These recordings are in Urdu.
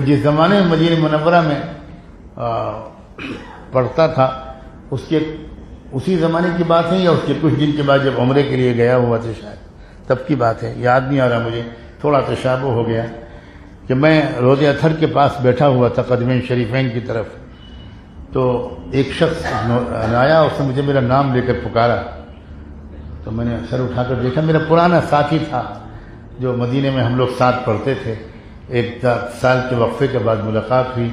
جس زمانے میں مدینہ منورہ میں پڑھتا تھا اسی زمانے کی بات ہے یا اس کے کچھ دن کے بعد جب عمرے کے لیے گیا ہوا تھا شاید تب کی بات ہے، یاد نہیں آ رہا مجھے، تھوڑا تشابہ ہو گیا کہ میں روضہ اطہر کے پاس بیٹھا ہوا تھا قدمین شریفین کی طرف، تو ایک شخص آیا، اس نے مجھے میرا نام لے کر پکارا، تو میں نے سر اٹھا کر دیکھا میرا پرانا ساتھی تھا جو مدینے میں ہم لوگ ساتھ پڑھتے تھے۔ 1 سال کے وقفے کے بعد ملاقات ہوئی،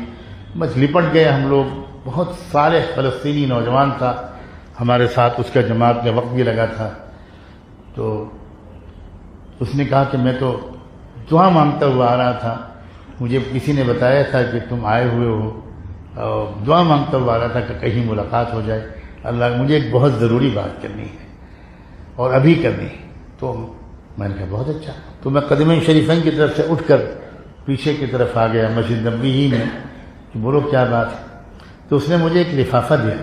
بس لپٹ گئے ہم لوگ۔ بہت صالح فلسطینی نوجوان تھا ہمارے ساتھ، اس کا جماعت میں وقت بھی لگا تھا۔ تو اس نے کہا کہ میں تو دعا مانگتا ہوا آ رہا تھا، مجھے کسی نے بتایا تھا کہ تم آئے ہوئے ہو، اور دعا مانگتا ہوا آ رہا تھا کہ کہیں ملاقات ہو جائے، اللہ مجھے ایک بہت ضروری بات کرنی ہے اور ابھی کرنی ہے۔ تو میں نے کہا بہت اچھا، تو میں قدمین شریفین کی طرف سے اٹھ کر پیچھے کی طرف آ گیا مسجد نبوی ہی میں کہ بولو کیا بات ہے۔ تو اس نے مجھے ایک لفافہ دیا،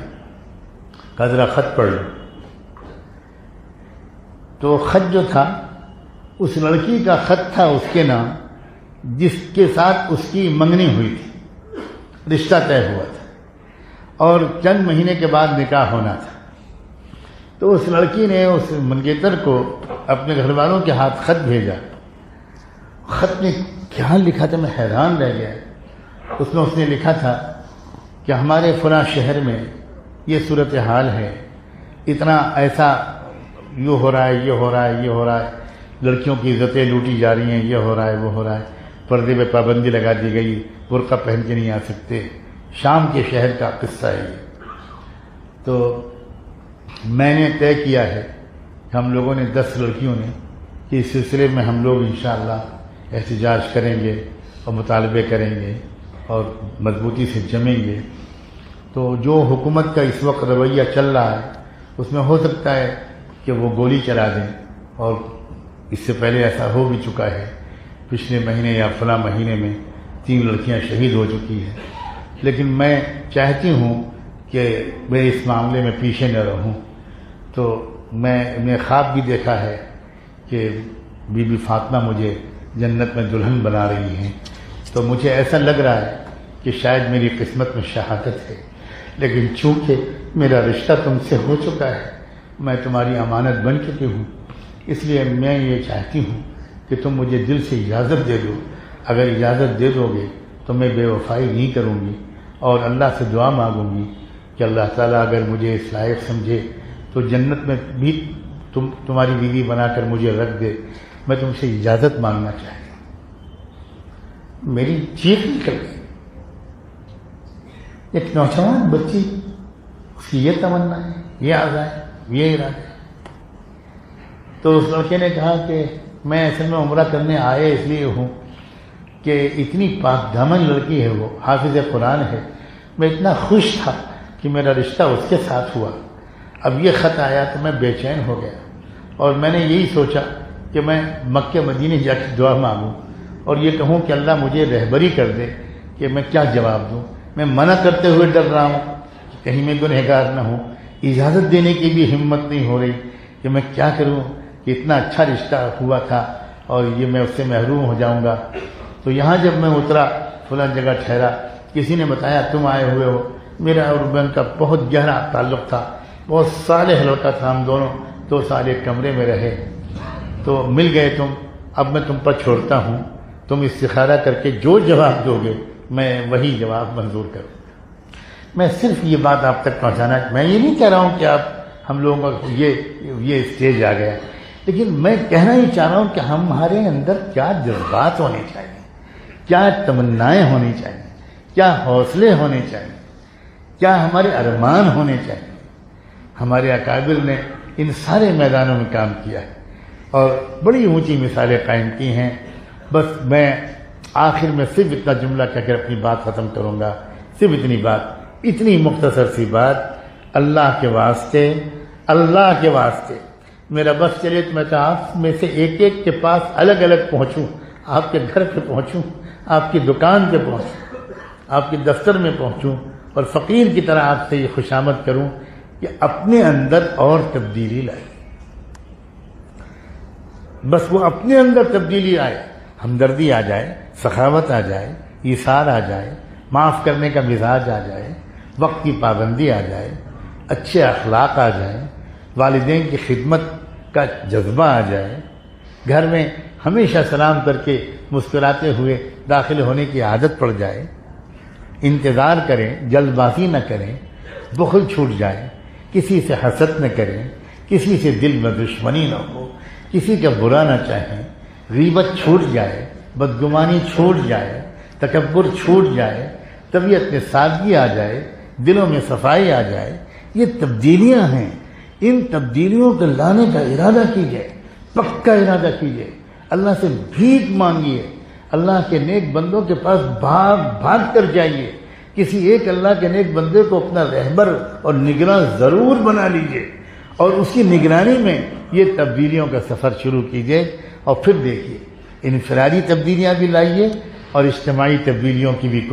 کہا ذرا خط پڑھ لو۔ تو خط جو تھا اس لڑکی کا خط تھا، اس کے نام، جس کے ساتھ اس کی منگنی ہوئی تھی، رشتہ طے ہوا تھا اور چند مہینے کے بعد نکاح ہونا تھا۔ تو اس لڑکی نے اس منگیتر کو اپنے گھر والوں کے ہاتھ خط بھیجا۔ خط میں کیا لکھا تھا میں حیران رہ گیا۔ اس نے لکھا تھا کہ ہمارے فلاں شہر میں یہ صورتحال ہے، اتنا ایسا یہ ہو رہا ہے، یہ ہو رہا ہے، یہ ہو رہا ہے، لڑکیوں کی عزتیں لوٹی جا رہی ہیں، یہ ہو رہا ہے، وہ ہو رہا ہے، پردے پہ پابندی لگا دی گئی، برقع پہن کے نہیں آ سکتے۔ شام کے شہر کا قصہ ہے یہ۔ تو میں نے طے کیا ہے کہ ہم لوگوں نے 10 لڑکیوں نے کہ اس سلسلے میں ہم لوگ انشاءاللہ احتجاج کریں گے اور مطالبے کریں گے اور مضبوطی سے جمیں گے۔ تو جو حکومت کا اس وقت رویہ چل رہا ہے اس میں ہو سکتا ہے کہ وہ گولی چلا دیں، اور اس سے پہلے ایسا ہو بھی چکا ہے، پچھلے مہینے یا فلاں مہینے میں 3 لڑکیاں شہید ہو چکی ہیں۔ لیکن میں چاہتی ہوں کہ میں اس معاملے میں پیچھے نہ رہوں۔ تو میں نے خواب بھی دیکھا ہے کہ بی بی فاطمہ مجھے جنت میں دلہن بنا رہی ہیں، تو مجھے ایسا لگ رہا ہے کہ شاید میری قسمت میں شہادت ہے، لیکن چونکہ میرا رشتہ تم سے ہو چکا ہے، میں تمہاری امانت بن چکی ہوں، اس لیے میں یہ چاہتی ہوں کہ تم مجھے دل سے اجازت دے دو۔ اگر اجازت دے دو گے تو میں بے وفائی نہیں کروں گی، اور اللہ سے دعا مانگوں گی کہ اللہ تعالیٰ اگر مجھے اس لائق سمجھے تو جنت میں بھی تمہاری بیوی بنا کر مجھے رکھ دے۔ میں تم سے اجازت مانگنا چاہتی ہوں۔ میری چیخ نکل گئی۔ ایک نوجوان بچی، اس کی یہ تمنا ہے، یہ آزا ہے، یہ ارادہ ہے۔ تو اس لڑکے نے کہا کہ میں اصل میں عمرہ کرنے آئے اس لیے ہوں کہ اتنی پاک دامن لڑکی ہے، وہ حافظ قرآن ہے، میں اتنا خوش تھا کہ میرا رشتہ اس کے ساتھ ہوا۔ اب یہ خط آیا تو میں بے چین ہو گیا، اور میں نے یہی سوچا کہ میں مکہ مدینے جا کے دعا مانگوں اور یہ کہوں کہ اللہ مجھے رہبری کر دے کہ میں کیا جواب دوں۔ میں منع کرتے ہوئے ڈر رہا ہوں کہ کہیں میں گنہگار نہ ہوں، اجازت دینے کی بھی ہمت نہیں ہو رہی کہ میں کیا کروں کہ اتنا اچھا رشتہ ہوا تھا اور یہ میں اس سے محروم ہو جاؤں گا۔ تو یہاں جب میں اترا، فلاں جگہ ٹھہرا، کسی نے بتایا تم آئے ہوئے ہو۔ میرا اور بہن کا بہت گہرا تعلق تھا، بہت صالح لڑکا تھا، ہم دونوں 2 سال ایک کمرے میں رہے۔ تو مل گئے تم، اب میں تم پر چھوڑتا ہوں، تم استخارہ کر کے جو جواب دو گے میں وہی جواب منظور کروں۔ میں صرف یہ بات آپ تک پہنچانا، میں یہ نہیں کہہ رہا ہوں کہ آپ ہم لوگوں کا یہ اسٹیج آ گیا، لیکن میں کہنا ہی چاہ رہا ہوں کہ ہمارے اندر کیا جذبات ہونے چاہیے، کیا تمنائیں ہونی چاہیے، کیا حوصلے ہونے چاہیے، کیا ہمارے ارمان ہونے چاہیے۔ ہمارے اکابر نے ان سارے میدانوں میں کام کیا ہے اور بڑی اونچی مثالیں قائم کی ہیں۔ بس میں آخر میں صرف اتنا جملہ کہہ کر اپنی بات ختم کروں گا، صرف اتنی بات، اتنی مختصر سی بات، اللہ کے واسطے، اللہ کے واسطے میرا بس چلے تو میں تو آپ میں سے ایک ایک کے پاس الگ الگ پہنچوں، آپ کے گھر پہ پہنچوں، آپ کی دکان پہ پہنچوں، آپ کے دفتر میں پہنچوں اور فقیر کی طرح آپ سے یہ خوشامد کروں کہ اپنے اندر اور تبدیلی لائے۔ بس وہ اپنے اندر تبدیلی آئے، ہمدردی آ جائے، سخاوت آ جائے، ایثار آ جائے، معاف کرنے کا مزاج آ جائے، وقت کی پابندی آ جائے، اچھے اخلاق آ جائیں، والدین کی خدمت کا جذبہ آ جائے، گھر میں ہمیشہ سلام کر کے مسکراتے ہوئے داخل ہونے کی عادت پڑ جائے، انتظار کریں، جلد بازی نہ کریں، بخل چھوٹ جائے، کسی سے حسد نہ کریں، کسی سے دل میں دشمنی نہ ہو، کسی کا برا نہ چاہیں، غیبت چھوٹ جائے، بدگمانی چھوٹ جائے، تکبر چھوٹ جائے، طبیعت میں سادگی آ جائے، دلوں میں صفائی آ جائے، یہ تبدیلیاں ہیں۔ ان تبدیلیوں کو لانے کا ارادہ کیجئے، پکا ارادہ کیجئے، اللہ سے بھیک مانگیے، اللہ کے نیک بندوں کے پاس بھاگ بھاگ کر جائیے، کسی ایک اللہ کے نیک بندے کو اپنا رہبر اور نگراں ضرور بنا لیجئے، اور اس کی نگرانی میں یہ تبدیلیوں کا سفر شروع کیجئے، اور پھر دیکھیے انفرادی تبدیلیاں بھی لائیے اور اجتماعی تبدیلیوں کی بھی